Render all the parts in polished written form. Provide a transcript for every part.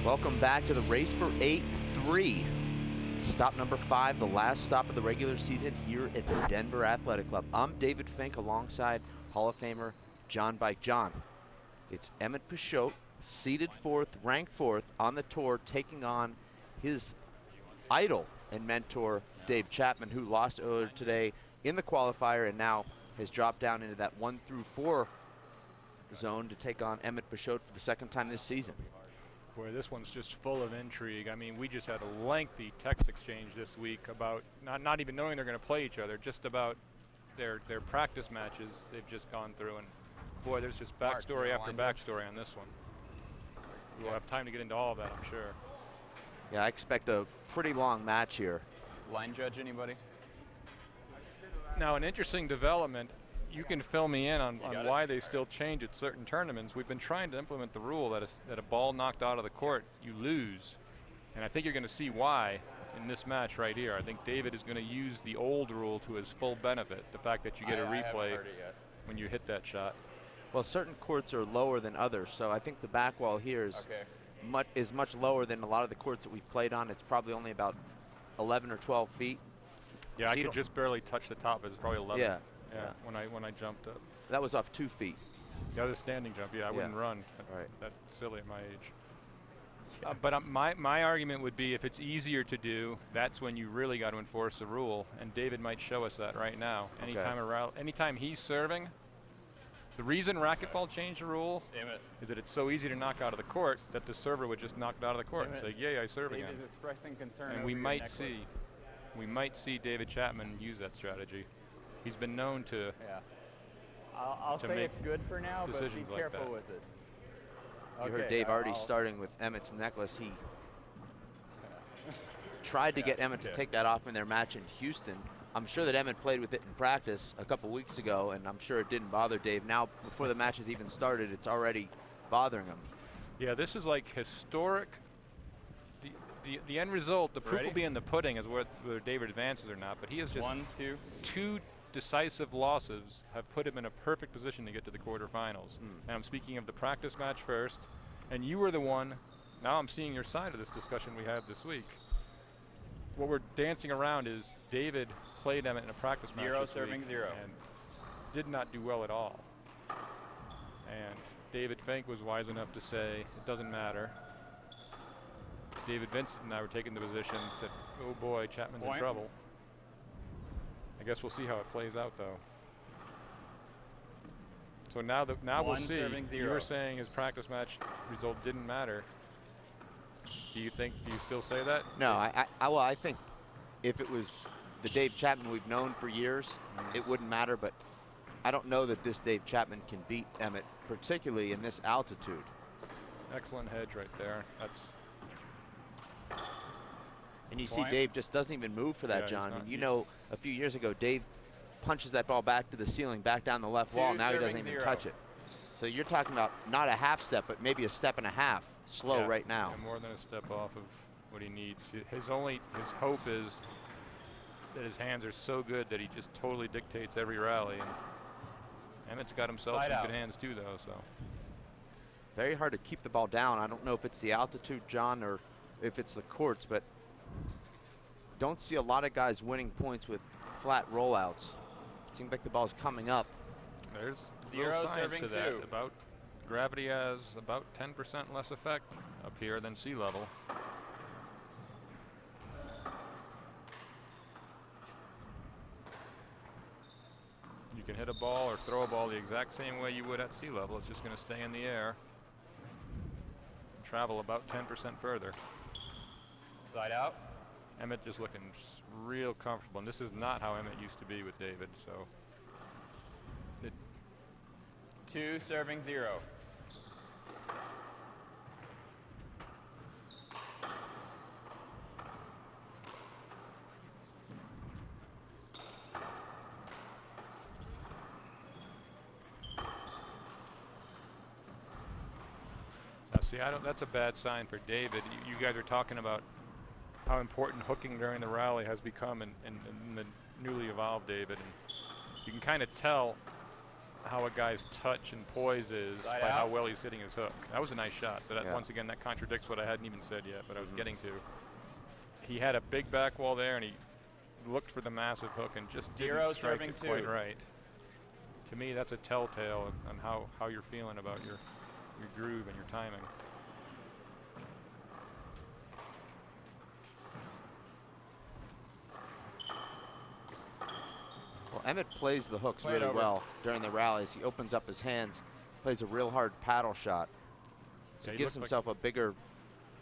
Welcome back to the Race for 8-3. Stop number 5, the last stop of the regular season here at the Denver Athletic Club. I'm David Fink alongside Hall of Famer John Bike John. It's Emmett Peixoto, seeded 4th, ranked 4th on the tour, taking on his idol and mentor, Dave Chapman, who lost earlier today in the qualifier and now has dropped down into that 1 through 4 zone to take on Emmett Peixoto for the second time this season. Boy, this one's just full of intrigue. I mean, we just had a lengthy text exchange this week about not even knowing they're going to play each other, just about their practice matches they've just gone through. And boy, there's just backstory after backstory on this one. We'll have time to get into all of that, I'm sure. Yeah, I expect a pretty long match here. Line judge, anybody? Now, an interesting development. You can fill me in on why they still change at certain tournaments. We've been trying to implement the rule that a ball knocked out of the court, you lose. And I think you're going to see why in this match right here. I think David is going to use the old rule to his full benefit, the fact that you get a replay when you hit that shot. Well, certain courts are lower than others, so I think the back wall here is much lower than a lot of the courts that we've played on. It's probably only about 11 or 12 feet. Yeah, so I could just barely touch the top. It's probably 11. Yeah. Yeah, when I jumped up. That was off 2 feet. The other standing jump, I wouldn't run. Right. That's silly at my age. But my argument would be if it's easier to do, that's when you really got to enforce the rule. And David might show us that right now. Anytime he's serving, the reason racquetball changed the rule is that it's so easy to knock out of the court that the server would just knock it out of the court and say, yay, I serve again. David's expressing concern. And we might see David Chapman use that strategy. He's been known to. Yeah. I'll say it's good for now, but be careful with it. You heard Dave already starting with Emmett's necklace. He tried to get Emmett to take that off in their match in Houston. I'm sure that Emmett played with it in practice a couple weeks ago, and I'm sure it didn't bother Dave. Now, before the match has even started, it's already bothering him. Yeah, this is like historic. The end result, the proof will be in the pudding, is whether David advances or not. But he has just two decisive losses have put him in a perfect position to get to the quarterfinals. And I'm speaking of the practice match first, and you were the one. Now I'm seeing your side of this discussion we had this week. What we're dancing around is David played Emmett in a practice match this serving week 0 and did not do well at all. And David Fink was wise enough to say it doesn't matter. David Vincent and I were taking the position that, oh boy, Chapman's in trouble. I guess we'll see how it plays out, though. So now we'll see. You were saying his practice match result didn't matter. Do you still say that? No, I think if it was the Dave Chapman we've known for years, it wouldn't matter. But I don't know that this Dave Chapman can beat Emmett, particularly in this altitude. Excellent hedge right there. And you see Dave just doesn't even move for that, John. And you know, a few years ago, Dave punches that ball back to the ceiling, back down the left wall. Now he doesn't even touch it. So you're talking about not a half step, but maybe a step and a half slow right now. Yeah, more than a step off of what he needs. His hope is that his hands are so good that he just totally dictates every rally. And Emmett's got himself some good hands too, though. So very hard to keep the ball down. I don't know if it's the altitude, John, or if it's the courts, but don't see a lot of guys winning points with flat rollouts. It seems like the ball's coming up. There's zero science to that. About gravity has about 10% less effect up here than sea level. You can hit a ball or throw a ball the exact same way you would at sea level. It's just going to stay in the air, travel about 10% further. Side out. Emmett just looking real comfortable, and this is not how Emmett used to be with David. So, 2 serving 0. Now, see, that's a bad sign for David. You guys are talking about how important hooking during the rally has become in the newly evolved David. And you can kind of tell how a guy's touch and poise is by how well he's hitting his hook. That was a nice shot. So that once again, that contradicts what I hadn't even said yet, but I was getting to. He had a big back wall there, and he looked for the massive hook and just didn't strike it quite right. To me, that's a telltale on how you're feeling about your groove and your timing. Well, Emmett plays the hooks really well during the rallies. He opens up his hands, plays a real hard paddle shot. So he gives himself a bigger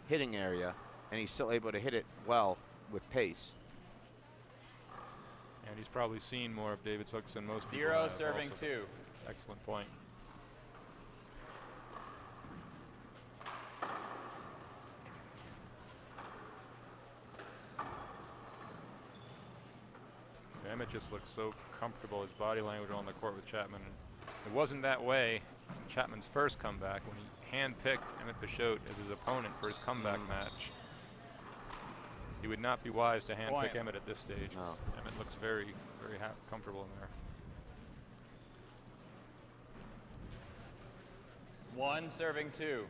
hitting area, and he's still able to hit it well with pace. And he's probably seen more of David's hooks than most people. 0 serving 2. Excellent point. Emmett just looks so comfortable, his body language on the court with Chapman. And it wasn't that way in Chapman's first comeback when he handpicked Emmett Peixoto as his opponent for his comeback match. He would not be wise to handpick Emmett at this stage. No. Emmett looks very, very comfortable in there. 1 serving 2.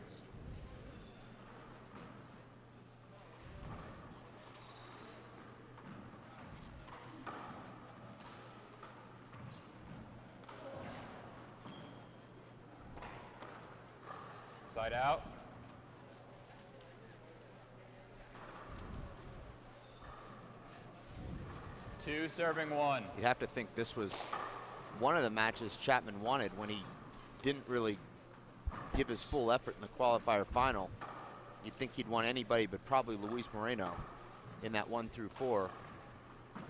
Side out. 2 serving 1. You'd have to think this was one of the matches Chapman wanted when he didn't really give his full effort in the qualifier final. You'd think he'd want anybody but probably Luis Moreno in that 1 through 4,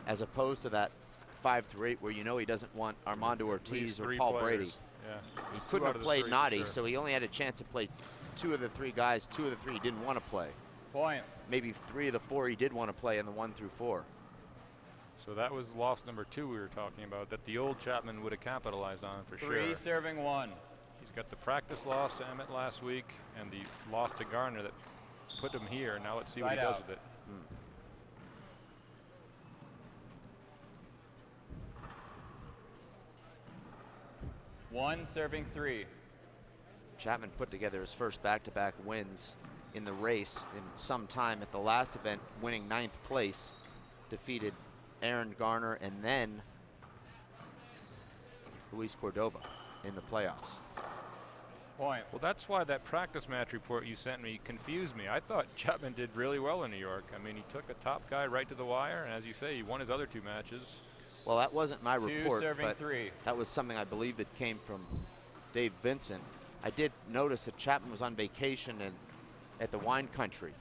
as opposed to that 5 through 8 where you know he doesn't want Armando Ortiz or Paul Brady. Yeah. He couldn't have played Noddy, so he only had a chance to play 2 of the 3 guys. 2 of the 3 he didn't want to play. Point. Maybe 3 of the 4 he did want to play in the 1 through 4. So that was loss number 2 we were talking about, that the old Chapman would have capitalized on for sure. 3 serving 1. He's got the practice loss to Emmett last week and the loss to Garner that put him here. Now let's see what he does with it. 1 serving 3. Chapman put together his first back-to-back wins in the race in some time at the last event, winning 9th place, defeated Aaron Garner and then Luis Cordova in the playoffs. Point. Well, that's why that practice match report you sent me confused me. I thought Chapman did really well in New York. I mean, he took a top guy right to the wire, and as you say, he won his other 2 matches. Well, that wasn't my 2 report, serving but 3. that was something I believe that came from Dave Vincent. I did notice that Chapman was on vacation at the wine country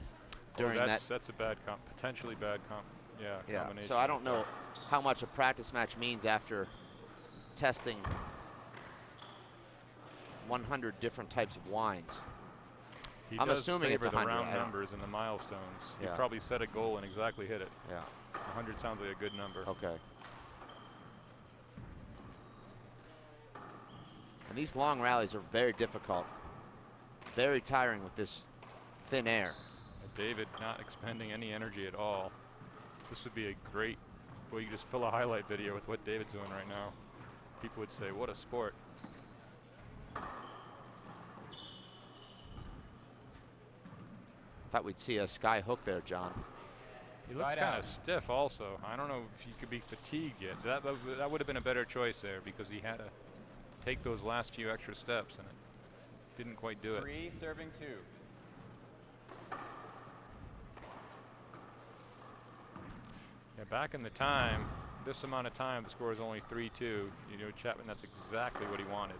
during that's a bad potentially bad combination. So I don't know how much a practice match means after testing 100 different types of wines. I'm assuming it's 100. The round numbers and the milestones. He probably set a goal and exactly hit it. Yeah. 100 sounds like a good number. Okay. And these long rallies are very difficult, very tiring with this thin air. David not expending any energy at all. This would be a great, well, you just fill a highlight video with what David's doing right now. People would say, what a sport. Thought we'd see a sky hook there, John. He looks kind of stiff also. I don't know if he could be fatigued yet. That would have been a better choice there because he had to take those last few extra steps and it didn't quite do it. 3 serving 2. Yeah, back in the time, this amount of time, the score is only 3-2. You know, Chapman, that's exactly what he wanted.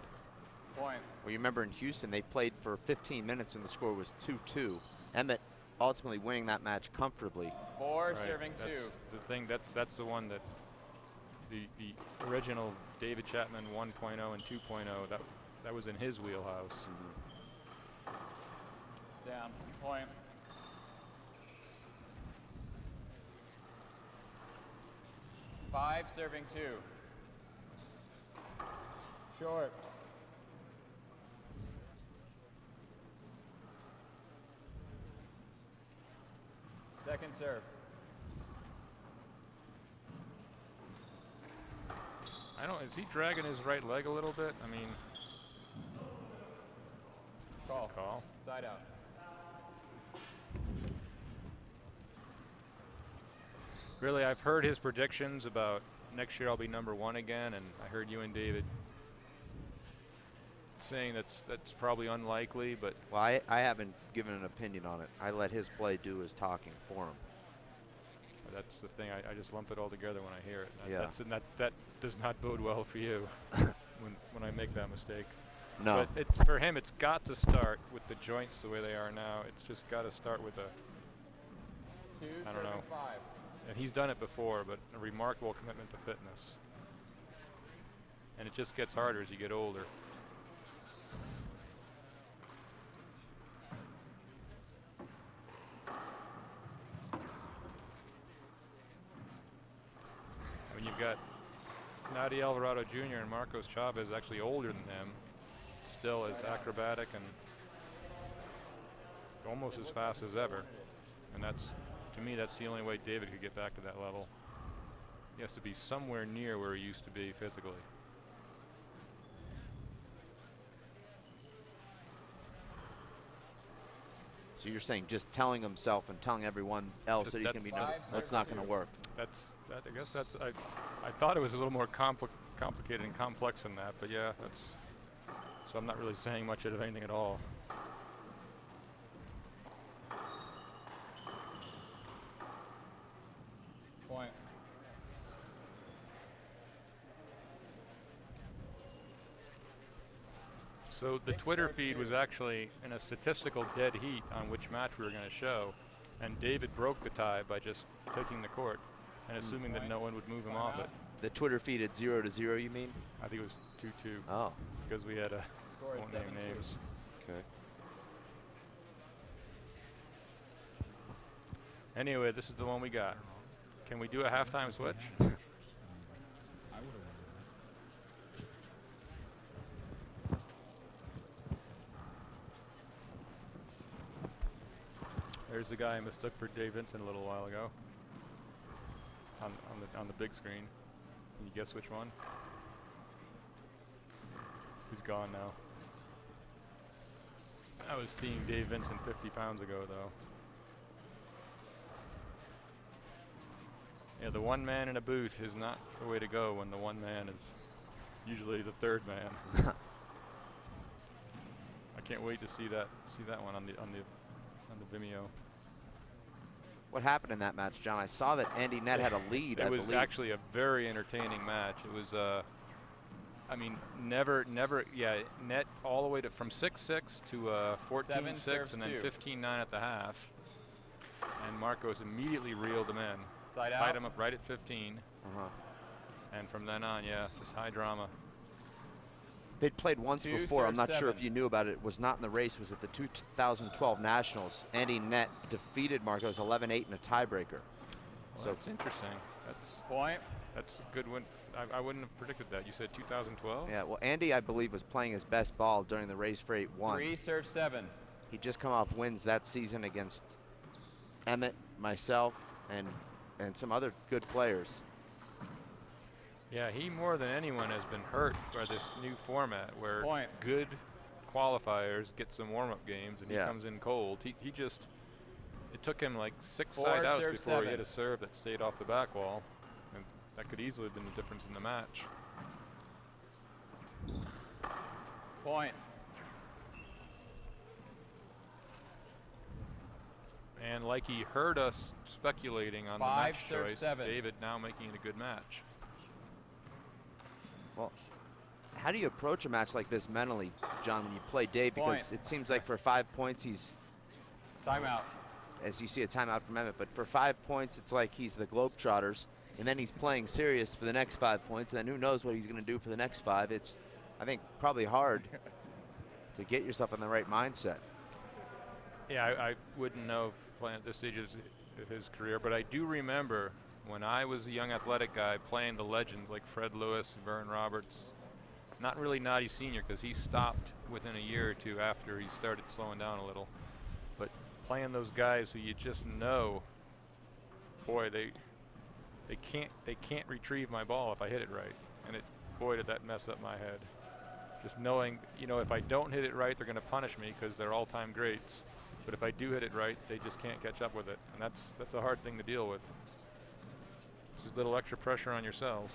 Point. Well, you remember in Houston, they played for 15 minutes and the score was 2-2. Emmett ultimately winning that match comfortably. 4 serving 2. The thing, that's the one that the original David Chapman 1.0 and 2.0, that was in his wheelhouse. It's down. Point. Five serving 2. Short. Second serve. Is he dragging his right leg a little bit? I mean. Call. Side out. Really, I've heard his predictions about next year I'll be #1 again, and I heard you and David saying that's probably unlikely, but. Well, I haven't given an opinion on it. I let his play do his talking for him. That's the thing. I just lump it all together when I hear it. Yeah. That does not bode well for you when I make that mistake. No. But for him, it's got to start with the joints the way they are now. It's just got to start with I don't know. 5. And he's done it before, but a remarkable commitment to fitness. And it just gets harder as you get older. When you've got Nadia Alvarado Jr. and Marcos Chavez actually older than him, still as acrobatic and almost as fast as ever. And to me, that's the only way David could get back to that level. He has to be somewhere near where he used to be physically. So you're saying just telling himself and telling everyone else that he's going to be that's not going to work. I guess I thought it was a little more complicated and complex than that, but yeah, so I'm not really saying much of anything at all. Point. So the Twitter feed was actually in a statistical dead heat on which match we were going to show, and David broke the tie by just taking the court and assuming that no one would move him off it. The Twitter feed at 0-0, you mean? I think it was 2-2. Oh. Because we had won't name names. Okay. Anyway, this is the one we got. Can we do a halftime switch? There's the guy I mistook for Dave Vincent a little while ago. On the big screen. Can you guess which one? He's gone now. I was seeing Dave Vincent 50 pounds ago, though. Yeah, the one man in a booth is not the way to go when the one man is usually the third man. I can't wait to see that one on the Vimeo. What happened in that match, John? I saw that Andy Nett had a lead. It was actually a very entertaining match. It was, I mean, never, yeah, Nett all the way to from 6-6 to 14-6 and then 15-9 at the half. And Marcos immediately reeled him in. Tied him up right at 15. And from then on, yeah, just high drama. They'd played once before. I'm not sure if you knew about it. It was not in the race. It was at the 2012 Nationals. Andy Nett defeated Marcos 11-8 in a tiebreaker. Well, so that's interesting. That's a good one. I wouldn't have predicted that. You said 2012? Yeah, well, Andy, I believe, was playing his best ball during the race for 8-1. 3-7. He'd just come off wins that season against Emmett, myself, and some other good players. Yeah, he more than anyone has been hurt by this new format where good qualifiers get some warm-up games and he comes in cold. He just, it took him like 6 side outs before he hit a serve that stayed off the back wall. And that could easily have been the difference in the match. Point. And like he heard us speculating on the match choice, David now making it a good match. Well, how do you approach a match like this mentally, John, when you play Dave? Because it seems like for 5 points he's... Timeout. As you see a timeout from Emmett, but for 5 points it's like he's the Globetrotters, and then he's playing serious for the next 5 points, and then who knows what he's going to do for the next 5. It's, I think, probably hard to get yourself in the right mindset. Yeah, I wouldn't know playing at this stage of his career, but I do remember when I was a young athletic guy playing the legends like Fred Lewis, Vern Roberts, not really Noddy Sr. because he stopped within a year or two after he started slowing down a little, but playing those guys who you just know, boy, they can't retrieve my ball if I hit it right, and boy, did that mess up my head. Just knowing, you know, if I don't hit it right, they're going to punish me because they're all-time greats. But if I do hit it right, they just can't catch up with it. And that's a hard thing to deal with. It's just a little extra pressure on yourself.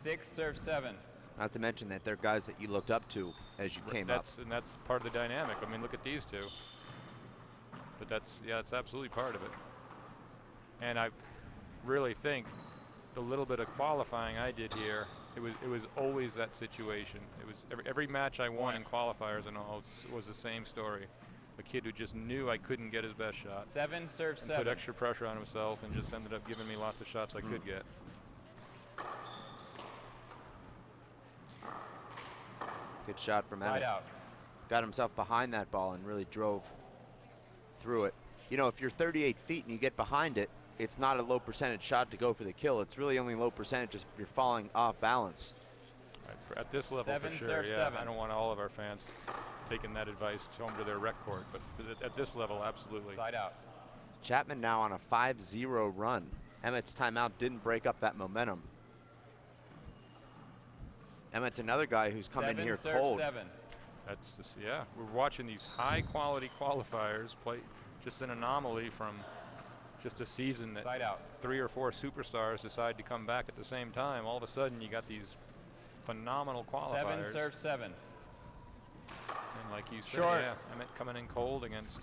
6, serve 7. Not to mention that they're guys that you looked up to as you came up. And that's part of the dynamic. I mean, look at these two. But that's absolutely part of it. And I really think the little bit of qualifying I did here, it was always that situation. It was every match I won in qualifiers and all was the same story. A kid who just knew I couldn't get his best shot. 7, serve 7. Put extra pressure on himself and just ended up giving me lots of shots I could get. Good shot from Emmett. Side out. Got himself behind that ball and really drove through it. You know, if you're 38 feet and you get behind it, it's not a low percentage shot to go for the kill. It's really only low percentage if you're falling off balance. Right, at this level, 7, for sure, serve yeah. 7. I don't want all of our fans taking that advice home to their rec court, but at this level, absolutely. Side out. Chapman now on a 5-0 run. Emmett's timeout didn't break up that momentum. Emmett's another guy who's come in here cold. 7. That's just, yeah. We're watching these high-quality qualifiers play just an anomaly from just a season that 3 or 4 superstars decide to come back at the same time. All of a sudden, you got these phenomenal qualifiers. 7, serve 7. And like you said, Short. yeah, Emmett coming in cold against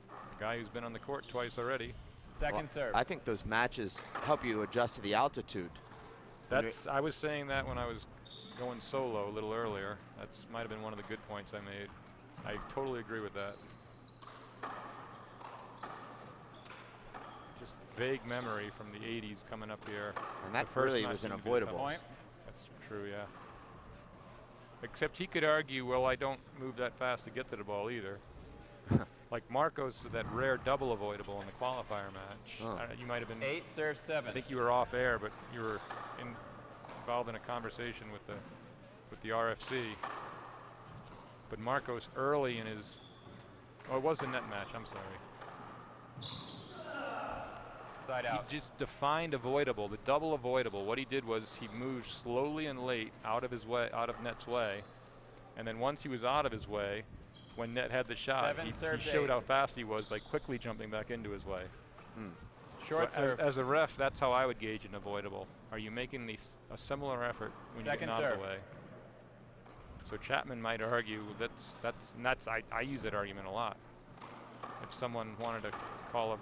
a guy who's been on the court twice already. Second serve. I think those matches help you adjust to the altitude. I was saying that when I was going solo a little earlier. That's might have been one of the good points I made. I totally agree with that. Just vague memory from the 80s coming up here. And that really was unavoidable. Point. That's true, yeah. Except he could argue, well, I don't move that fast to get to the ball either. Like Marcos with that rare double avoidable in the qualifier match. Oh. You might have been 8, serve 7. I think you were off air, but you were involved in a conversation with the RFC. But Marcos early in his, oh, it was a net match, I'm sorry. Side out. He just defined avoidable, the double avoidable. What he did was he moved slowly and late out of his way, out of net's way. And then once he was out of his way, when net had the shot, he showed how fast he was by quickly jumping back into his way. Short serve. As a ref, that's how I would gauge an avoidable. Are you making a similar effort when you're getting out of the way? So Chapman might argue that's I use that argument a lot. If someone wanted to call a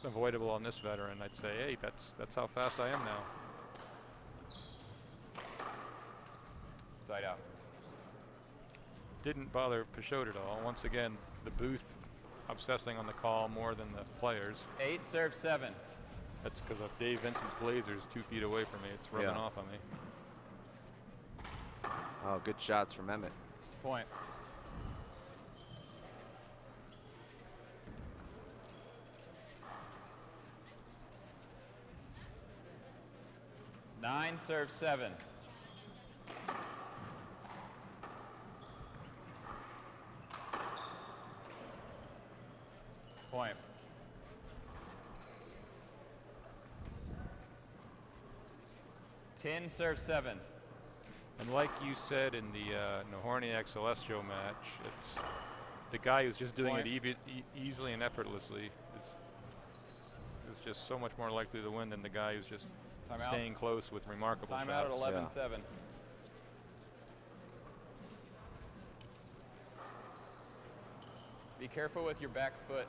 avoidable on this veteran, I'd say, hey, that's how fast I am now. Side out. Didn't bother Peixoto at all. Once again, the booth obsessing on the call more than the players. 8, serve 7. That's because of Dave Vincent's blazers 2 feet away from me. It's rubbing off on me. Oh, good shots from Emmett. Point. Nine, serve 7. Point. 10, serve 7. And like you said in the Nahorniak Celestial match, it's the guy who's just doing it easily and effortlessly is just so much more likely to win than the guy who's just staying close with remarkable shots. Timeout at 11-7. Be careful with your back foot.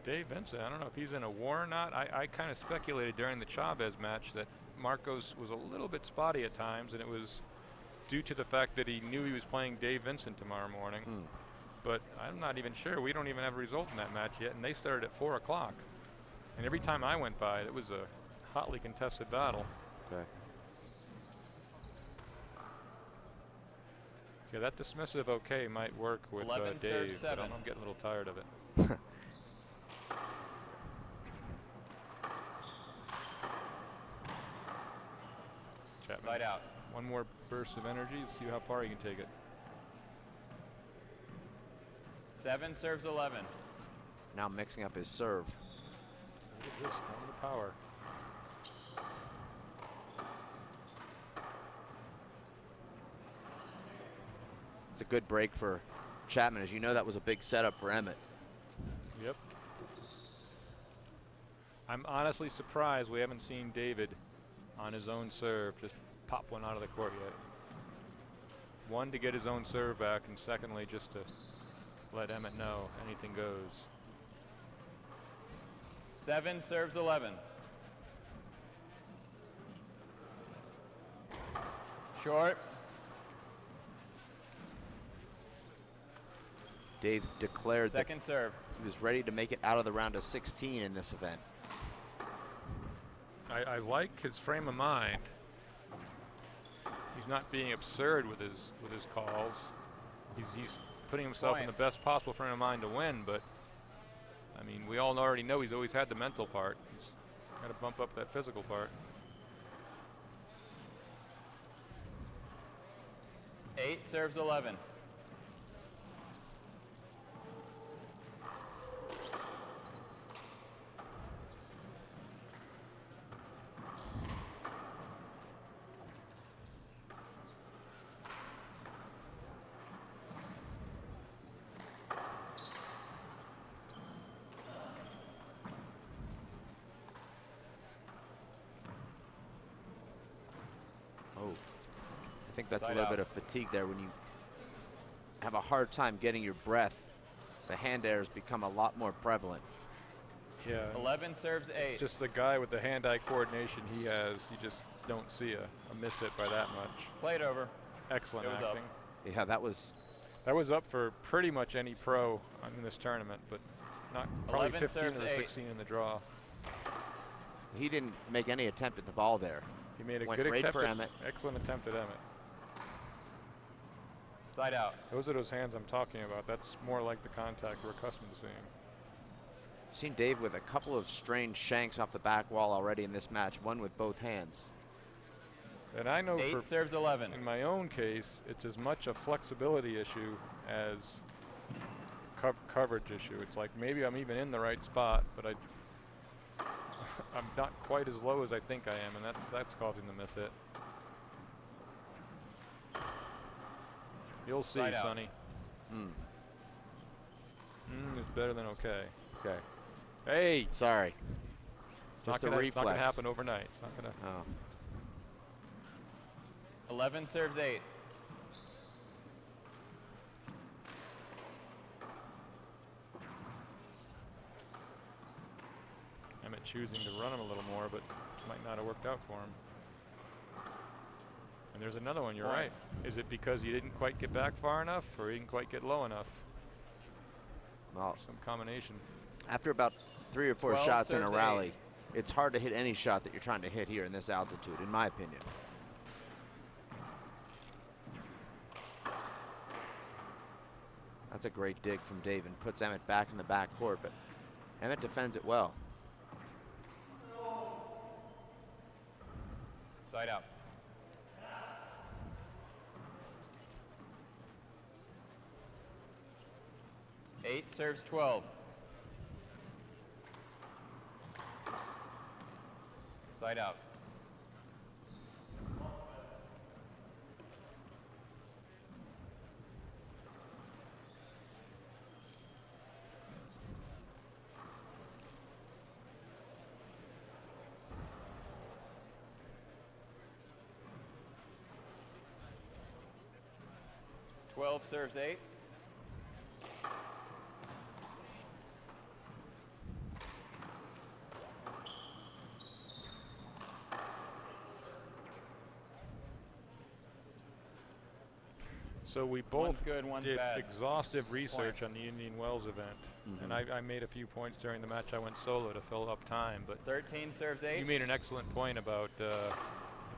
Dave Vincent, I don't know if he's in a war or not. I kind of speculated during the Chavez match that Marcos was a little bit spotty at times, and it was due to the fact that he knew he was playing Dave Vincent tomorrow morning. But I'm not even sure. We don't even have a result in that match yet, and they started at 4 o'clock. And every time I went by, it was a hotly contested battle. Okay. Yeah, that dismissive okay might work with Dave, but I'm getting a little tired of it. Chapman, side out. One more burst of energy. See how far he can take it. 7 serves 11. Now mixing up his serve. Look at this, down the power. It's a good break for Chapman. As you know, that was a big setup for Emmett. Yep. I'm honestly surprised we haven't seen David on his own serve just pop one out of the court yet. One, to get his own serve back, and secondly, just to let Emmett know anything goes. 7 serves 11. Short. Dave declared second serve. He was ready to make it out of the round of 16 in this event. I like his frame of mind. He's not being absurd with his calls. He's putting himself in the best possible frame of mind to win, but I mean, we all already know he's always had the mental part. He's got to bump up that physical part. 8 serves 11. I think that's a little bit of fatigue there. When you have a hard time getting your breath, the hand errors become a lot more prevalent. Yeah. 11 serves 8. Just the guy with the hand-eye coordination he has, you just don't see a miss hit by that much. Played over. Excellent acting. Up. Yeah, that was up for pretty much any pro in this tournament, but not probably 15 or 16 in the draw. He didn't make any attempt at the ball there. He made a Went good right attempt. for Emmett. Excellent attempt at Emmett. Side out. Those are those hands I'm talking about. That's more like the contact we're accustomed to seeing. Seen Dave with a couple of strange shanks off the back wall already in this match, one with both hands. And I know 8 serves 11. In my own case, it's as much a flexibility issue as coverage issue. It's like maybe I'm even in the right spot, but I'm not quite as low as I think I am, and that's causing the miss hit. You'll see, Sonny. It's better than okay. Okay. Hey! Sorry. It's not gonna happen overnight. It's not gonna. Oh. 11 serves 8. Emmett choosing to run him a little more, but might not have worked out for him. And there's another one, you're right. Is it because he didn't quite get back far enough, or he didn't quite get low enough? Well, some combination. After about 3 or 4 shots in a rally, it's hard to hit any shot that you're trying to hit here in this altitude, in my opinion. That's a great dig from Dave and puts Emmett back in the backcourt, but Emmett defends it well. Side out. Eight serves 12. Side out. Serves 8. So we both did exhaustive research on the Indian Wells event, and I made a few points during the match. I went solo to fill up time, but 13 serves 8. You made an excellent point about the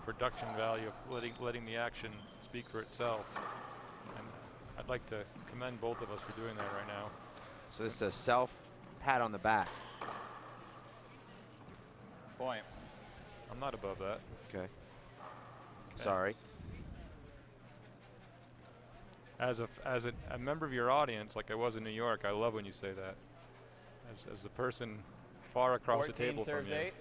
production value of letting the action speak for itself. I'd like to commend both of us for doing that right now. So this is a self pat on the back. Point. I'm not above that. Okay. Sorry. As a member of your audience, like I was in New York, I love when you say that. As a person far across the table from you, 8.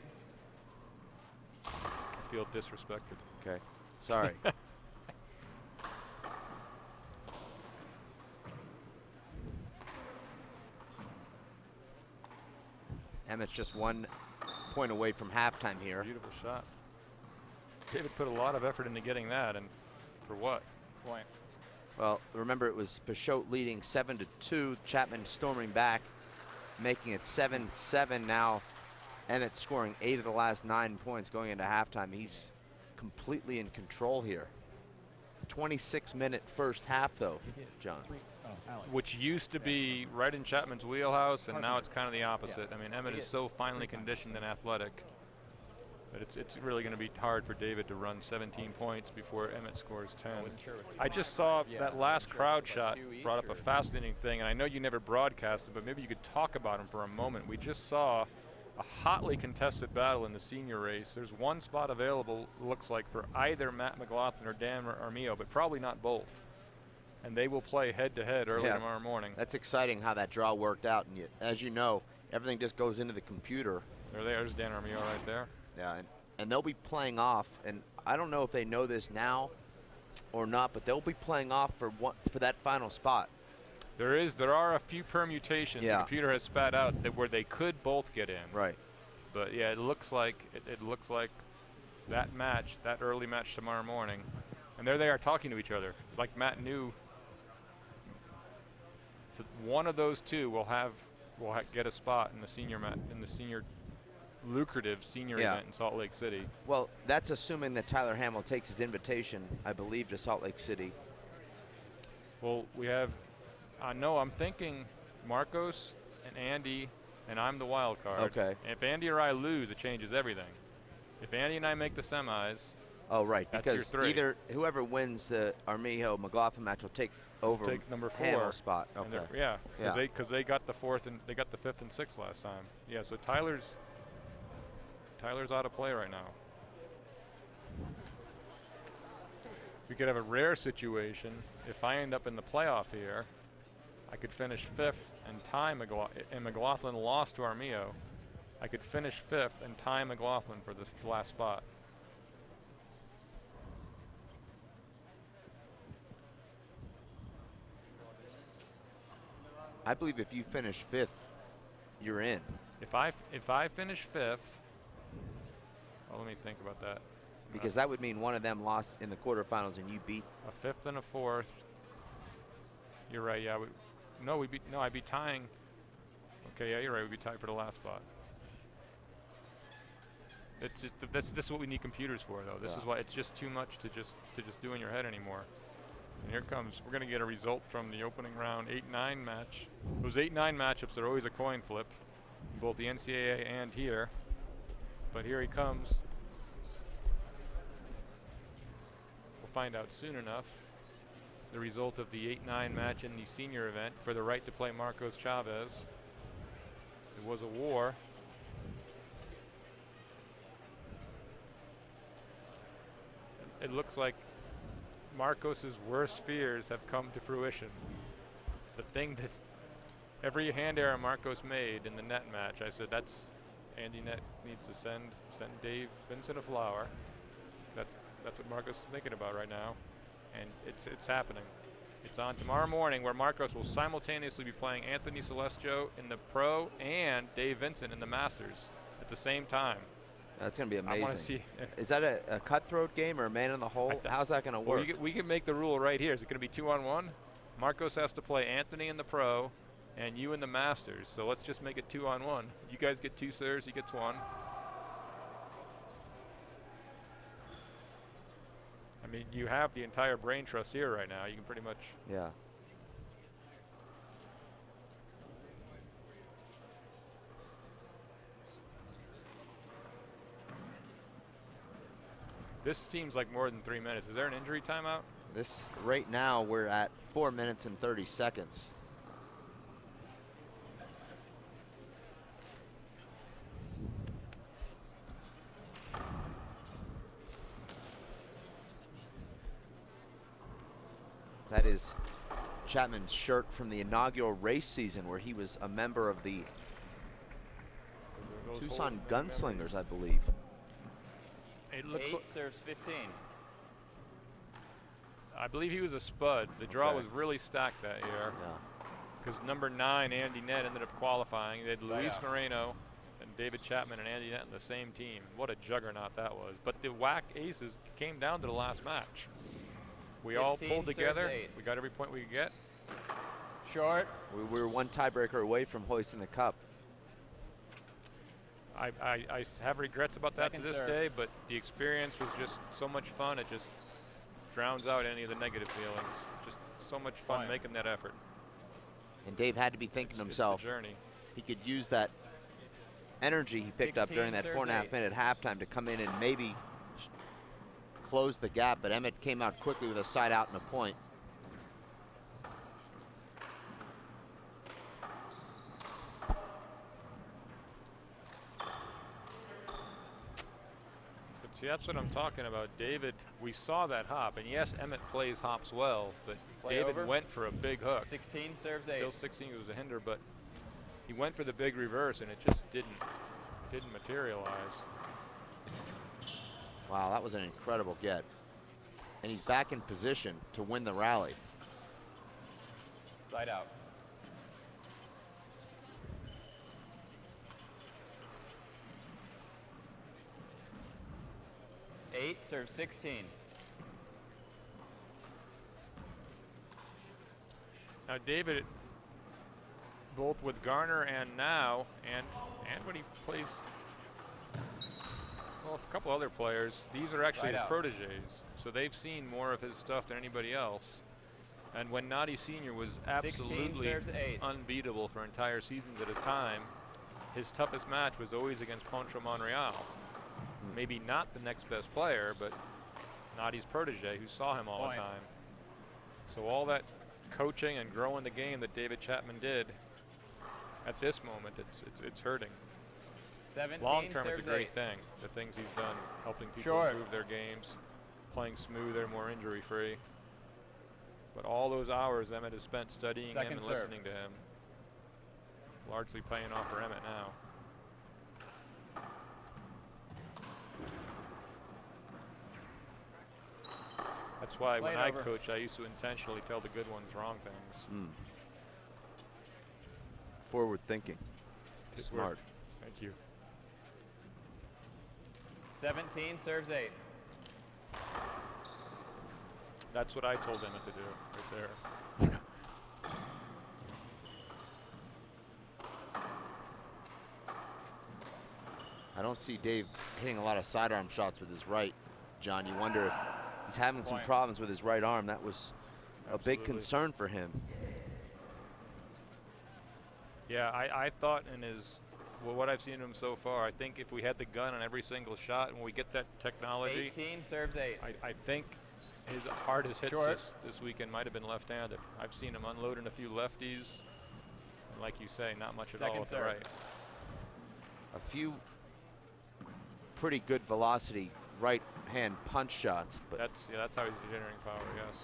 I feel disrespected. Okay. Sorry. Emmett's just 1 point away from halftime here. Beautiful shot. David put a lot of effort into getting that, and for what? Point. Well, remember it was Peixoto leading 7-2. Chapman storming back, making it 7-7 now. Emmett scoring 8 of the last 9 points going into halftime. He's completely in control here. 26-minute first half, though, John. Which used to be right in Chapman's wheelhouse, and now it's kind of the opposite. I mean, Emmett is so finely conditioned and athletic that it's really going to be hard for David to run 17 points before Emmett scores 10. I just saw that last crowd shot brought up a fascinating thing, and I know you never broadcasted, but maybe you could talk about him for a moment. We just saw a hotly contested battle in the senior race. There's one spot available, looks like, for either Matt McLaughlin or Dan Armijo, but probably not both. And they will play head-to-head early tomorrow morning. That's exciting how that draw worked out. And as you know, everything just goes into the computer. There's Dan Armijo right there. Yeah, and they'll be playing off, and I don't know if they know this now or not, but they'll be playing off for that final spot. There are a few permutations the computer has spat out where they could both get in. Right. But yeah, it looks like that match, that early match tomorrow morning, and there they are talking to each other, like Matt knew. So one of those two will get a spot in the senior lucrative senior event in Salt Lake City. Well, that's assuming that Tyler Hamill takes his invitation, I believe, to Salt Lake City. Well, we have. No, I'm thinking Marcos and Andy, and I'm the wild card. Okay. And if Andy or I lose, it changes everything. If Andy and I make the semis, oh right, that's because your 3. Either whoever wins the Armijo McLaughlin match will take over number 4 Hamill's spot. Okay. Yeah, because they got the 4th and they got the 5th and 6th last time. Yeah, so Tyler's out of play right now. We could have a rare situation if I end up in the playoff here. I could finish 5th and tie McLaughlin lost to Armijo. I could finish 5th and tie McLaughlin for the last spot. I believe if you finish 5th, you're in. If I finish 5th, let me think about that. Because that would mean one of them lost in the quarterfinals and you beat a 5th and a 4th. You're right. Yeah. I'd be tying. Okay. Yeah, you're right. We'd be tied for the last spot. It's just this is what we need computers for, though. This is why it's just too much to just do in your head anymore. And here comes. We're going to get a result from the opening round 8-9 match. Those 8-9 matchups are always a coin flip, both the NCAA and here. But here he comes. We'll find out soon enough the result of the 8-9 match in the senior event for the right to play Marcos Chavez. It was a war. It looks like Marcos's worst fears have come to fruition. The thing that every hand error Marcos made in the net match, I said that's Andy Net needs to send Dave Vincent a flower. That's what Marcos is thinking about right now, and it's happening. It's on tomorrow morning, where Marcos will simultaneously be playing Anthony Celestio in the Pro and Dave Vincent in the Masters at the same time. That's going to be amazing. I want to see. Is that a cutthroat game or a man in the hole? How's that going to work? We can make the rule right here. Is it going to be 2-on-1? Marcos has to play Anthony in the Pro and you in the Masters. So let's just make it 2-on-1. You guys get 2 serves, he gets 1. I mean, you have the entire brain trust here right now. You can pretty much. Yeah. This seems like more than 3 minutes. Is there an injury timeout? This right now we're at 4 minutes and 30 seconds. That is Chapman's shirt from the inaugural race season where he was a member of the Tucson Gunslingers, I believe. It looks 8 serves 15. I believe he was a spud. The draw was really stacked that year. Yeah. Because number 9, Andy Nett, ended up qualifying. They had Luis Moreno and David Chapman and Andy Nett on the same team. What a juggernaut that was. But the WAC aces came down to the last match. We all pulled together. We got every point we could get. Short. We were one tiebreaker away from hoisting the cup. I have regrets about that to this day, but the experience was just so much fun. It just drowns out any of the negative feelings. Just so much fun making that effort. And Dave had to be thinking to himself, he could use that energy he picked up during that 4.5 minute halftime to come in and maybe close the gap, but Emmett came out quickly with a side out and a point. See, that's what I'm talking about. David, we saw that hop, and yes, Emmett plays hops well, but David went for a big hook. 16 serves 8. Still 16 was a hinder, but he went for the big reverse, and it just didn't materialize. Wow, that was an incredible get. And he's back in position to win the rally. Side out. Eight serves 16. Now David, both with Garner and now, and when he plays, well, a couple other players, these are actually his proteges, so they've seen more of his stuff than anybody else. And when Noddy Sr. was absolutely unbeatable for entire seasons at a time, his toughest match was always against Poncho Monreal. Maybe not the next best player, but Noddy's protege who saw him all the time. So all that coaching and growing the game that David Chapman did, at this moment, it's hurting. Long term, it's a great thing. The things he's done, helping people improve their games, playing smoother, more injury free. But all those hours Emmett has spent studying him and listening to him, largely paying off for Emmett now. That's why when I coach, I used to intentionally tell the good ones wrong things. Forward thinking. Smart. Thank you. 17 serves 8. That's what I told Emmett to do, right there. I don't see Dave hitting a lot of sidearm shots with his right, John. You wonder if he's having some problems with his right arm. That was a big concern for him. Yeah, I thought in his, well, what I've seen of him so far, I think if we had the gun on every single shot and we get that technology, 18 serves 8. I think his hardest hits this weekend might have been left-handed. I've seen him unloading a few lefties, and like you say, not much at all with the right. A few pretty good velocity right hand punch shots, but that's how he's generating power, yes.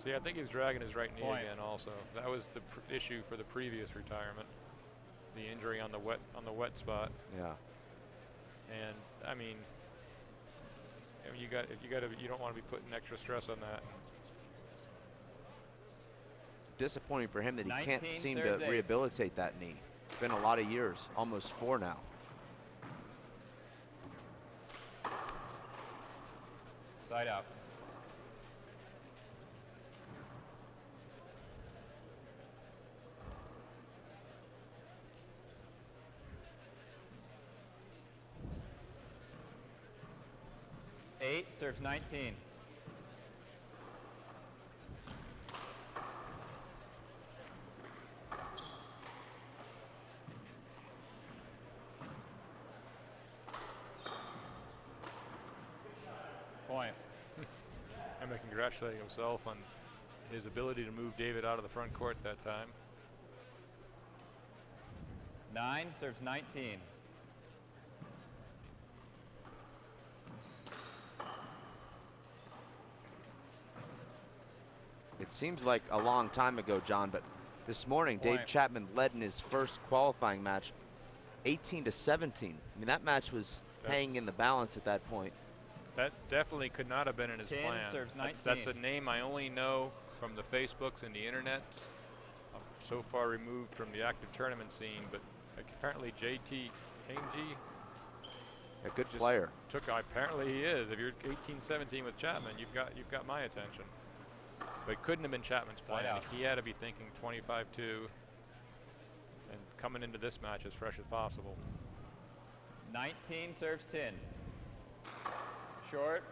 See, I think he's dragging his right knee again also. That was the issue for the previous retirement. The injury on the wet spot. Yeah. And I mean you don't want to be putting extra stress on that. Disappointing for him that he can't seem to rehabilitate that knee. It's been a lot of years, almost 4 now. Side out. Eight serves 19. Emmett congratulating himself on his ability to move David out of the front court that time. 9 serves 19. It seems like a long time ago, John, but this morning, Dave Chapman led in his first qualifying match 18-17. I mean, that match was hanging in the balance at that point. That definitely could not have been in his 10 plan. serves 19. That's a name I only know from the Facebooks and the internets. I'm so far removed from the active tournament scene, but apparently JT Hangy, a good player. Apparently he is. If you're 18-17 with Chapman, you've got my attention. But it couldn't have been Chapman's plan. He had to be thinking 25-2 and coming into this match as fresh as possible. 19 serves 10. Short.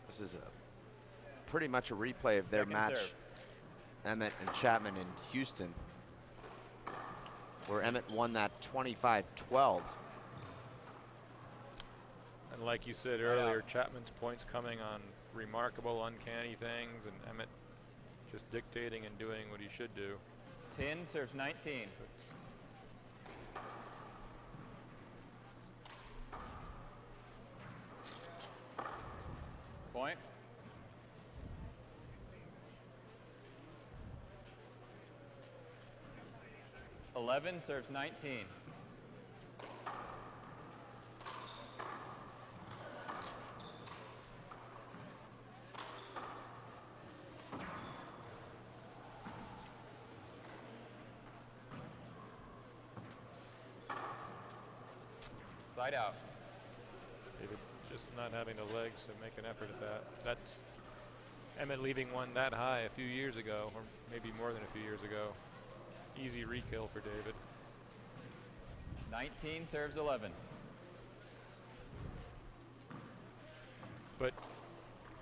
This is pretty much a replay of their match, Emmett and Chapman in Houston, where Emmett won that 25-12. And like you said earlier, Chapman's points coming on remarkable, uncanny things, and Emmett just dictating and doing what he should do. 10 serves 19. Point. Eleven serves 19. Side out. David just not having the legs to make an effort at that. That's Emmett leaving one that high a few years ago, or maybe more than a few years ago. Easy re-kill for David. 19 serves 11. But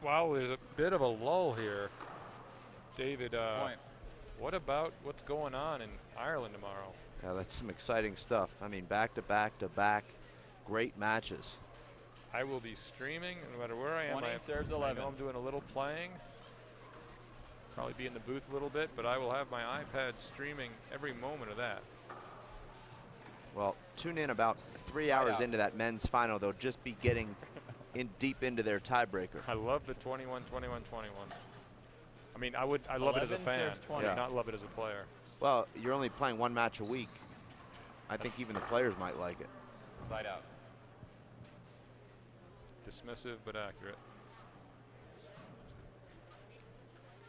while there's a bit of a lull here, David, what about what's going on in Ireland tomorrow? Yeah, that's some exciting stuff. I mean, back-to-back-to-back great matches. I will be streaming no matter where I am. 20 serves 11. I know I'm doing a little playing. Probably be in the booth a little bit, but I will have my iPad streaming every moment of that. Well, tune in about 3 hours into that men's final. They'll just be getting deep into their tiebreaker. I love the 21-21-21. I mean, I love it as a fan, not love it as a player. Well, you're only playing one match a week. I think even the players might like it. Side out. Dismissive but accurate.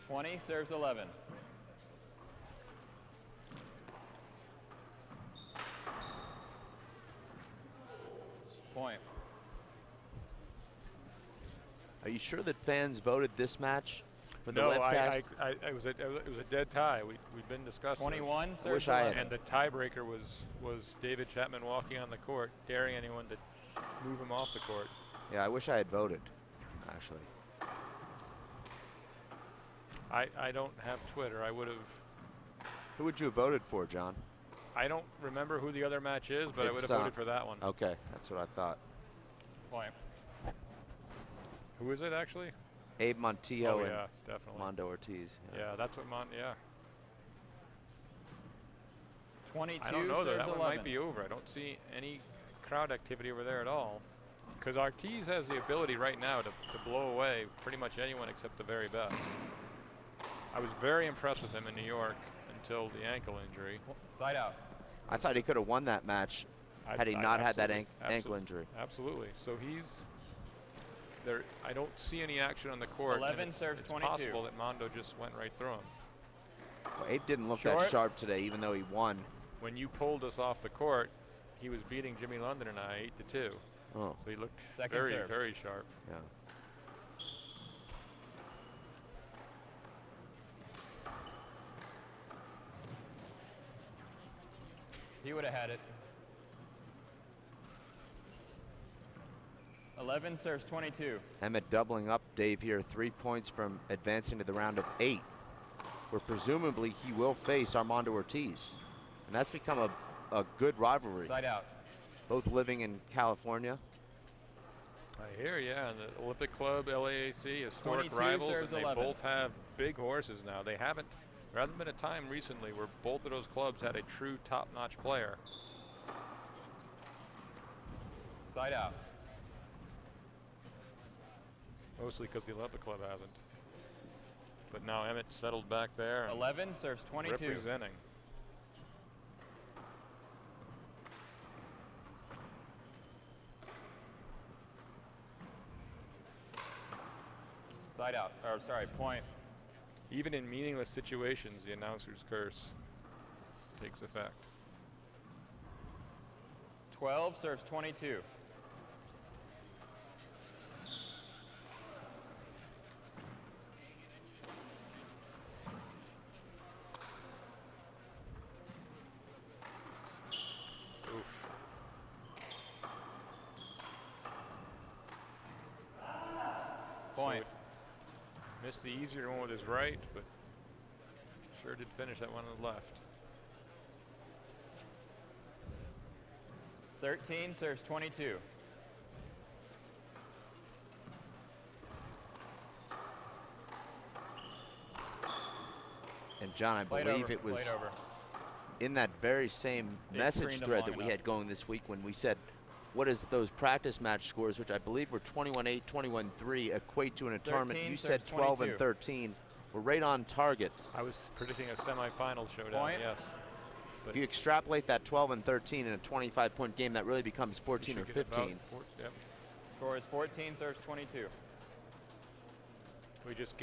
20 serves 11. Point. Are you sure that fans voted this match for the no, webcast? it was a dead tie. We've been discussing 21 this. serves 11. And the tiebreaker was David Chapman walking on the court, daring anyone to move him off the court. Yeah, I wish I had voted, actually. I don't have Twitter. I would have. Who would you have voted for, John? I don't remember who the other match is, but I would have voted for that one. Okay, that's what I thought. Point. Who is it actually? Abe Montijo and definitely. Mondo Ortiz. Yeah, that's what 22 I don't know though. That 11. one might be over. I don't see any crowd activity over there at all. Because Ortiz has the ability right now to blow away pretty much anyone except the very best. I was very impressed with him in New York until the ankle injury. Side out. I thought he could have won that match had he not had that ankle injury. Absolutely. So he's there. I don't see any action on the court. 11 serves 22. It's possible that Mondo just went right through him. Well, Abe didn't look that sharp today, even though he won. When you pulled us off the court, he was beating Jimmy London and I 8-2. Oh. So he looked Second very, serve. very sharp. Yeah. He would have had it. 11 serves 22. Emmett doubling up Dave here, 3 points from advancing to the round of 8, where presumably he will face Armando Ortiz. And that's become a good rivalry. Side out. Both living in California. I hear, yeah, and the Olympic Club, LAAC, historic rivals, and they 11. both have big horses now. There hasn't been a time recently where both of those clubs had a true top-notch player. Side out. Mostly because the Olympic Club hasn't. But now Emmett settled back there. 11 serves 22. Representing. Side out, or sorry, point. Even in meaningless situations, the announcer's curse takes effect. 12 serves 22. Oof. Point. So missed the easier one with his right, but sure did finish that one on the left. 13 serves 22. And John, I believe it was in that very same message thread that we had going this week when we said, what does those practice match scores, which I believe were 21-8, 21-3, equate to in a tournament? You said 12 and 13. We're right on target. I was predicting a semifinal showdown, yes. But if you extrapolate that 12 and 13 in a 25-point game, that really becomes 14 or 15. Yep. Score is 14 serves 22. We just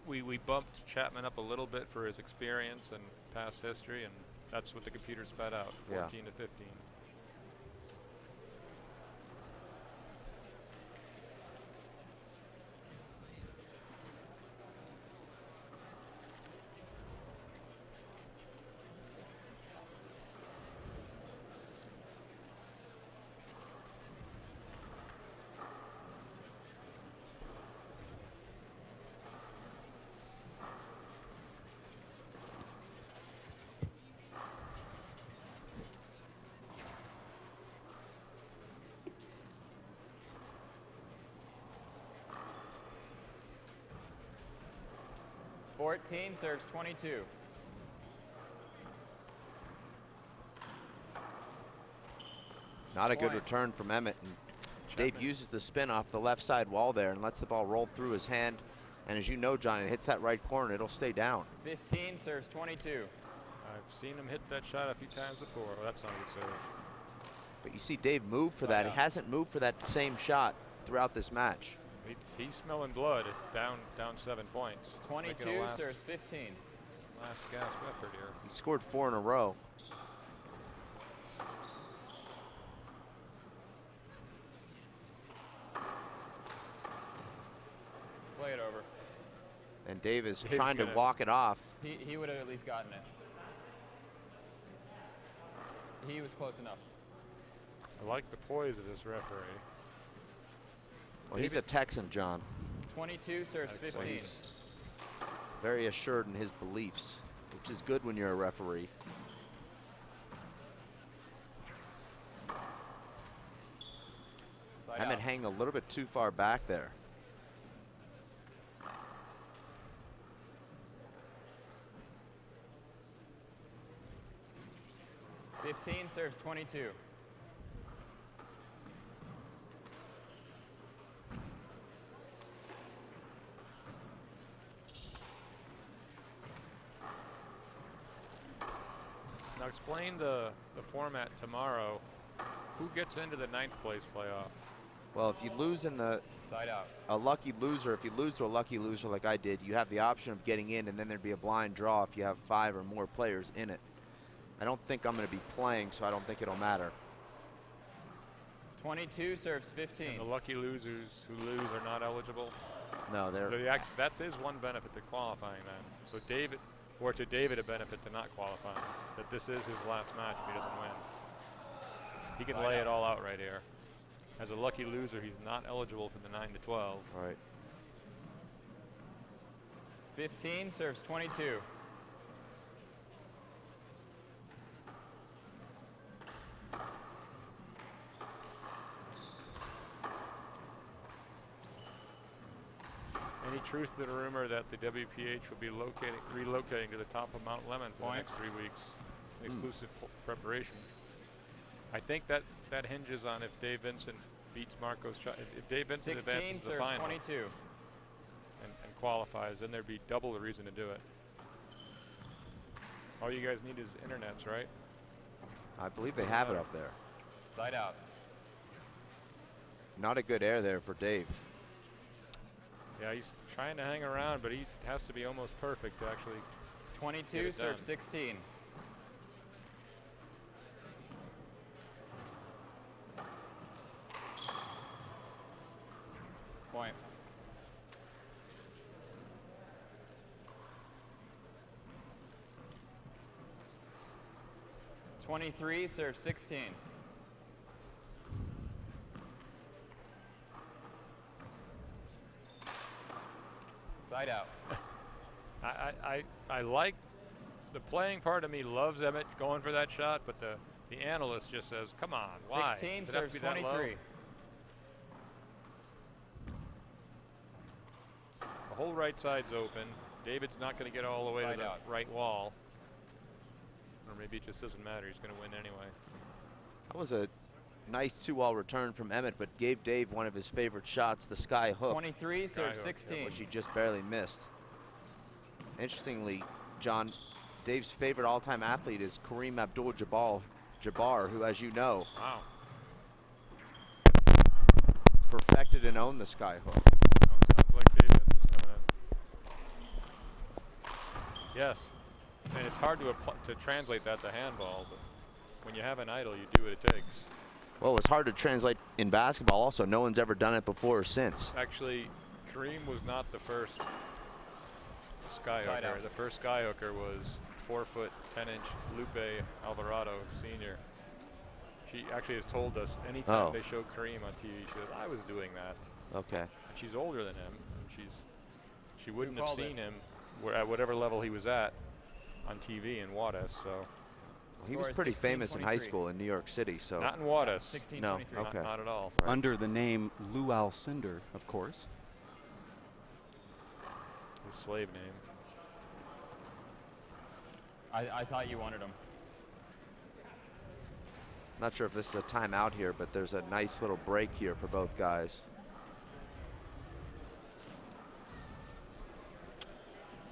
we bumped Chapman up a little bit for his experience and past history, and that's what the computer spat out, 14 to 15. Fourteen serves 22. Not a good return from Emmett. And Dave uses the spin off the left side wall there and lets the ball roll through his hand. And as you know, John, it hits that right corner, it'll stay down. 15 serves 22. I've seen him hit that shot a few times before. Well, that's not a good serve. But you see Dave move for that. He hasn't moved for that same shot throughout this match. He's smelling blood. Down 7 points. 22 serves 15. Last gasp effort here. He scored 4 in a row. Play it over. And Dave is trying to walk it off. He would have at least gotten it. He was close enough. I like the poise of this referee. Well, he's a Texan, John. 22 serves 15. He's very assured in his beliefs, which is good when you're a referee. Emmett hanging a little bit too far back there. Fifteen serves 22. Now explain the format tomorrow. Who gets into the 9th place playoff? Well, if you lose in the side out, a lucky loser, if you lose to a lucky loser like I did, you have the option of getting in, and then there'd be a blind draw if you have 5 or more players in it. I don't think I'm going to be playing, so I don't think it'll matter. 22 serves 15. And the lucky losers who lose are not eligible? No, they're... That is one benefit to qualifying then. So David, or to David a benefit to not qualifying, that this is his last match if he doesn't win. He can lay it all out right here. As a lucky loser, he's not eligible for the 9 to 12. All right. 15 serves 22. Any truth to the rumor that the WPH will be relocating to the top of Mount Lemmon for the next 3 weeks? Exclusive preparation. I think that hinges on if Dave Vincent beats Marcos Chavez. If Dave Vincent advances to the final 22. and qualifies, then there'd be double the reason to do it. All you guys need is internets, right? I believe they have it up there. Side out. Not a good air there for Dave. Yeah, he's trying to hang around, but he has to be almost perfect to actually 22, serve 16. Point. .23, serve 16. Side out. I like the playing part of me loves Emmett going for that shot, but the analyst just says, "Come on, why?" 16 Does it have to serves be that low? 23. The whole right side's open. David's not going to get all the way to the right wall. Or maybe it just doesn't matter. He's going to win anyway. That was a nice 2-all return from Emmett, but gave Dave one of his favorite shots, the sky hook. 23, serve 16. Which he just barely missed. Interestingly, John, Dave's favorite all-time athlete is Kareem Abdul-Jabbar, who, as you know, perfected and owned the sky hook. Sounds like Dave Vincent's coming in. Yes, and it's hard to translate that to handball, but when you have an idol, you do what it takes. Well, it's hard to translate in basketball also. No one's ever done it before or since. Actually, Kareem was not the first sky hooker. The first sky hooker was 4-foot, 10-inch Lupe Alvarado, senior. She actually has told us anytime they show Kareem on TV, she goes, "I was doing that." Okay. And she's older than him. And she wouldn't have seen him at whatever level he was at on TV in Juarez. So he was pretty famous in high school in New York City. So not in Juarez. 16, no, 23. okay. Not at all. Right. Under the name Lou Alcindor, of course. His slave name. I thought you wanted him. Not sure if this is a timeout here, but there's a nice little break here for both guys.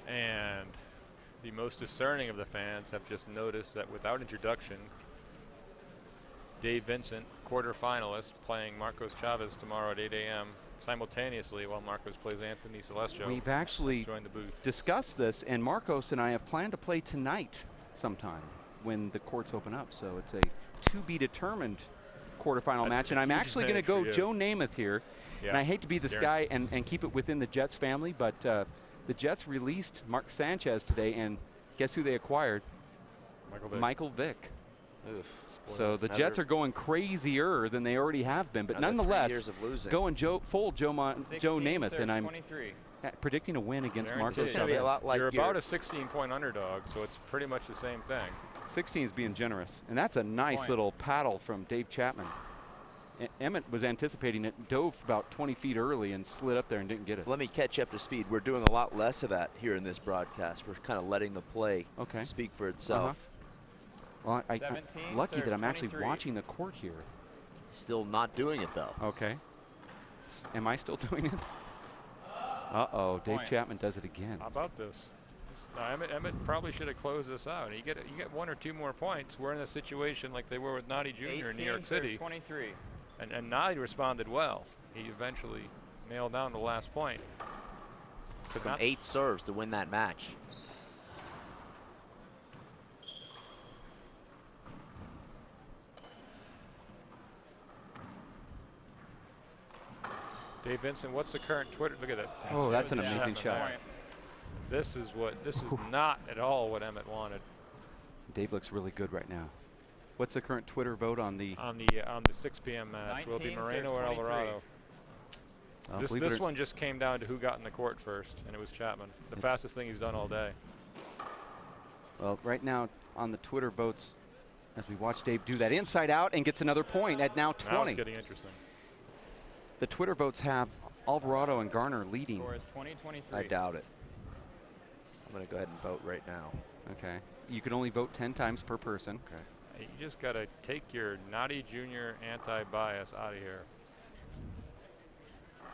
And the most discerning of the fans have just noticed that without introduction, Dave Vincent, quarterfinalist, playing Marcos Chavez tomorrow at 8 a.m. simultaneously while Marcos plays Anthony Celestio. We've actually joined the booth. discussed this, and Marcos and I have planned to play tonight sometime when the courts open up. So it's a to-be-determined quarterfinal match, and I'm actually going to go Joe Namath here. Yeah. And I hate to be this guy and keep it within the Jets family, but the Jets released Mark Sanchez today, and guess who they acquired? Michael Vick. Oof. So the Jets are going crazier than they already have been, but nonetheless, going full Joe Namath, and I'm predicting a win against Marcos Chavez. You're about a 16-point underdog, so it's pretty much the same thing. 16 is being generous, and that's a nice little paddle from Dave Chapman. Emmett was anticipating it, dove about 20 feet early and slid up there and didn't get it. Let me catch up to speed. We're doing a lot less of that here in this broadcast. We're kind of letting the play speak for itself. Well, I'm lucky that I'm actually watching the court here. Still not doing it, though. Okay. Am I still doing it? Uh-oh, Dave Chapman does it again. How about this? Emmett probably should have closed this out. You get 1 or 2 more points. We're in a situation like they were with Nadi Jr. in New York City. 23. And Nadi responded well. He eventually nailed down the last point. Took him 8 serves to win that match. Dave Vincent, what's the current Twitter? Look at that. Oh, that's an amazing shot. This is not at all what Emmett wanted. Dave looks really good right now. What's the current Twitter vote on the 6 p.m. match? Will it be Moreno or Alvarado? This one just came down to who got in the court first, and it was Chapman. The fastest thing he's done all day. Well, right now on the Twitter votes, as we watch Dave do that inside out and gets another point at now 20. Now it's getting interesting. The Twitter votes have Alvarado and Garner leading. Score is 20-23. I doubt it. I'm going to go ahead and vote right now. Okay. You can only vote 10 times per person. Okay. You just got to take your naughty junior anti-bias out of here.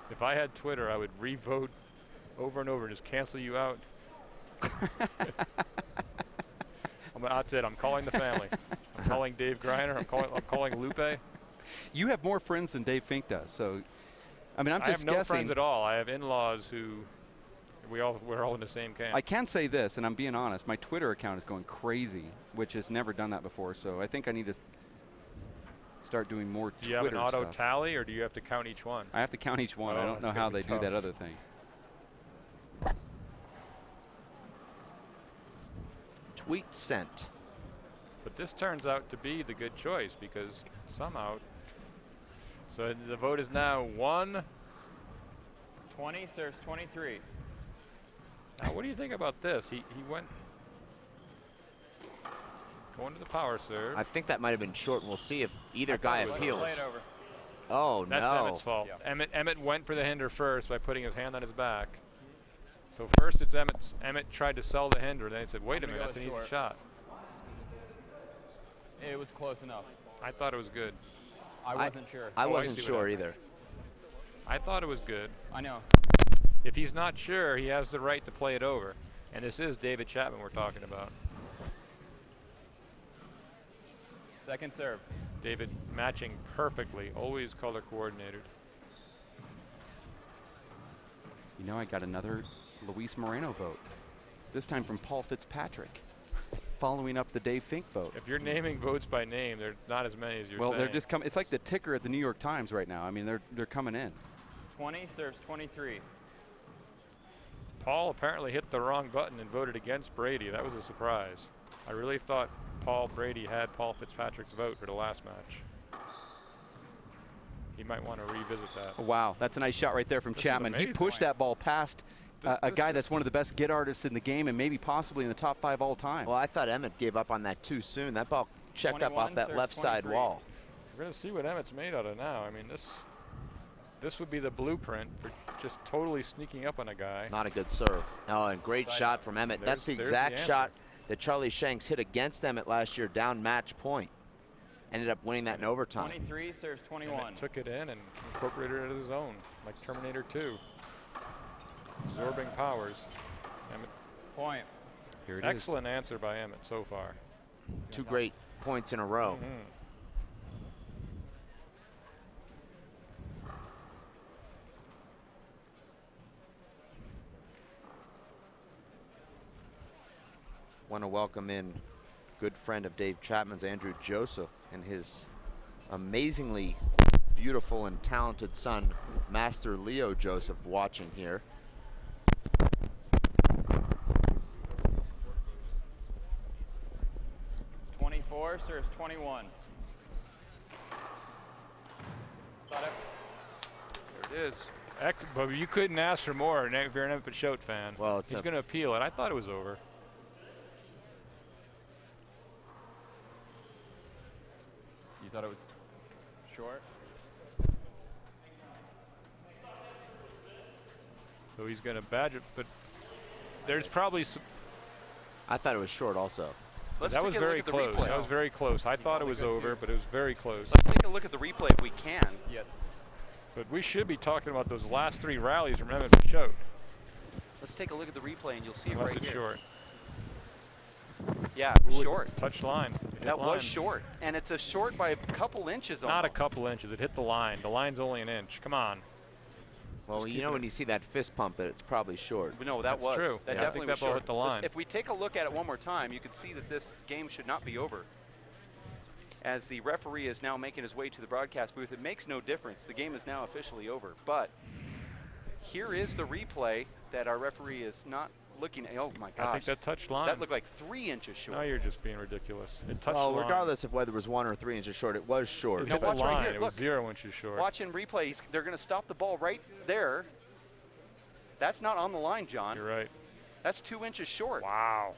If I had Twitter, I would re-vote over and over and just cancel you out. That's it. I'm calling the family. I'm calling Dave Greiner. I'm calling Lupe. You have more friends than Dave Fink does, so I mean, I'm just guessing. I have no friends at all. I have in-laws who we're all in the same camp. I can say this, and I'm being honest. My Twitter account is going crazy, which has never done that before. So I think I need to start doing more Twitter stuff. Do you have an auto tally, or do you have to count each one? I have to count each one. I don't know how they do that other thing. Tweet sent. But this turns out to be the good choice because somehow. So the vote is now 1. 20 serves 23. Now, what do you think about this? He went going to the power serve. I think that might have been short, and we'll see if either guy appeals. Play it over. Oh, That's no. Emmett's fault. Yeah. Emmett went for the hinder first by putting his hand on his back. So first it's Emmett's. Emmett tried to sell the hinder, then he said, wait a minute, that's an easy shot. It was close enough. I thought it was good. I wasn't sure. I wasn't sure either. I thought it was good. I know. If he's not sure, he has the right to play it over. And this is David Chapman we're talking about. Second serve. David matching perfectly, always color coordinated. You know, I got another Luis Moreno vote, this time from Paul Fitzpatrick, following up the Dave Fink vote. If you're naming votes by name, there's not as many as you're saying. Well, they're just coming. It's like the ticker at the New York Times right now. I mean, they're coming in. 20 serves 23. Paul apparently hit the wrong button and voted against Brady. That was a surprise. I really thought Brady had Paul Fitzpatrick's vote for the last match. He might want to revisit that. Wow, that's a nice shot right there from Chapman. He pushed that ball past a guy that's one of the best get artists in the game and maybe possibly in the top 5 all time. Well, I thought Emmett gave up on that too soon. That ball checked up off that left side wall. We're going to see what Emmett's made out of now. I mean, this would be the blueprint for just totally sneaking up on a guy. Not a good serve. No, and great shot from Emmett. That's the exact shot that Charlie Shanks hit against Emmett last year, down match point. Ended up winning that in overtime. 23 serves 21. Emmett took it in and incorporated it as his own, like Terminator 2. Absorbing powers. Emmett. Point. Here it Excellent answer by Emmett so far. 2 great points in a row. Want to welcome in good friend of Dave Chapman's, Andrew Joseph, and his amazingly beautiful and talented son, Master Leo Joseph, watching here. Serves 21. Got it. There it is. But you couldn't ask for more if you're an Emmett Peixoto fan. Well, he's going to appeal it. I thought it was over. You thought it was short? So he's going to badge it, but there's probably some. I thought it was short also. That was very close. That was very close. I thought it was over, but it was very close. Let's take a look at the replay if we can. Yes. But we should be talking about those last 3 rallies from Emmett Peixoto. Let's take a look at the replay and you'll see Unless it right it's here. short. Yeah, short. Touch line. That was short. And it's a short by a couple inches almost. Not a couple inches. It hit the line. The line's only an inch. Come on. Well, you know when you see that fist pump that it's probably short. No, that was true. That yeah, definitely I think was that ball short. hit the line. If we take a look at it one more time, you can see that this game should not be over. As the referee is now making his way to the broadcast booth, it makes no difference. The game is now officially over. But here is the replay that our referee is not looking at. Oh my gosh. I think that touched line. That looked like 3 inches short. No, you're just being ridiculous. It touched well, line. regardless of whether it was 1 or 3 inches short, it was short. It No, hit the watch line. right here. It Look. was 0 inches short. Watch in replays. They're going to stop the ball right there. That's not on the line, John. You're right. That's 2 inches short. Wow.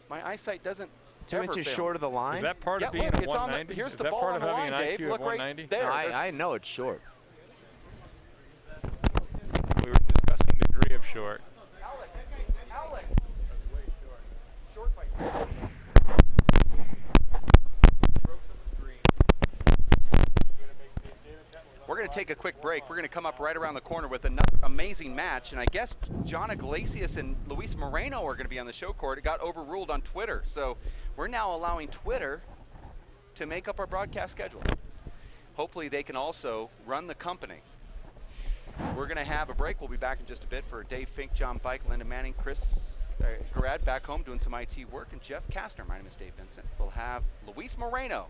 My eyesight doesn't 2 inches fail. short of the line? Is that part Yeah, of being look, a it's on the, 190? here's Is the that ball part on of the having line, an Dave. IQ Look of right 190? there. I know it's short. short. Alex. We're going to take a quick break. We're going to come up right around the corner with another amazing match. And I guess John Iglesias and Luis Moreno are going to be on the show court. It got overruled on Twitter. So we're now allowing Twitter to make up our broadcast schedule. Hopefully they can also run the company. We're going to have a break. We'll be back in just a bit for Dave Fink, John Bike, Linda Manning, Chris Garad back home doing some IT work, and Jeff Kastner. My name is Dave Vincent. We'll have Luis Moreno,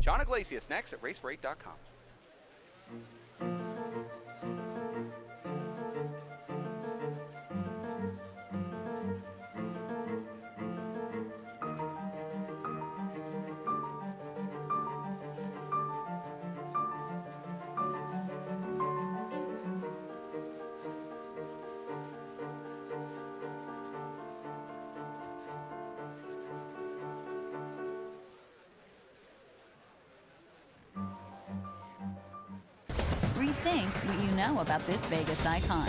John Iglesias next at racefor8.com. Rethink what you know about this Vegas icon.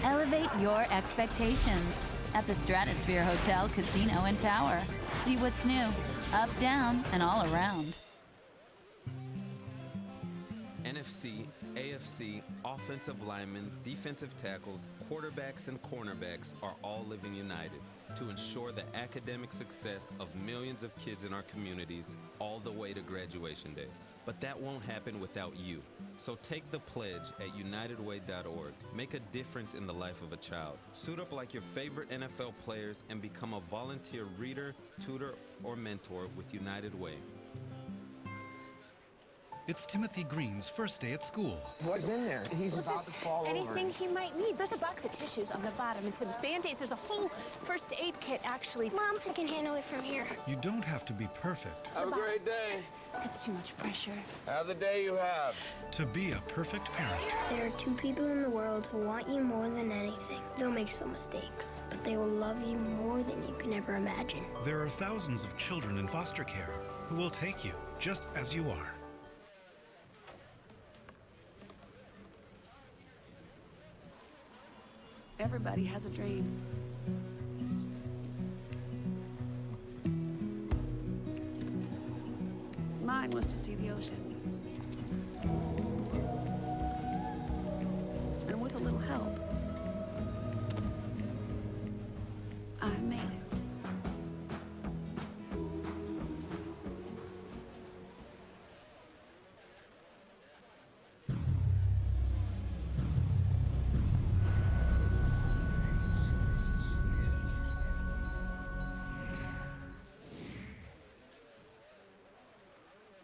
Elevate your expectations at the Stratosphere Hotel, Casino, and Tower. See what's new, up, down, and all around. NFC, AFC, offensive linemen, defensive tackles, quarterbacks, and cornerbacks are all living united to ensure the academic success of millions of kids in our communities all the way to graduation day. But that won't happen without you. So take the pledge at unitedway.org. Make a difference in the life of a child. Suit up like your favorite NFL players and become a volunteer reader, tutor, or mentor with United Way. It's Timothy Green's first day at school. What's in there? He's about to fall over. Anything he might need. There's a box of tissues on the bottom and some Band-Aids. There's a whole first aid kit, actually. Mom, I can handle it from here. You don't have to be perfect. Have a great day. That's too much pressure. Have the day you have. To be a perfect parent. There are two people in the world who want you more than anything. They'll make some mistakes, but they will love you more than you can ever imagine. There are thousands of children in foster care who will take you just as you are. Everybody has a dream. Mine was to see the ocean.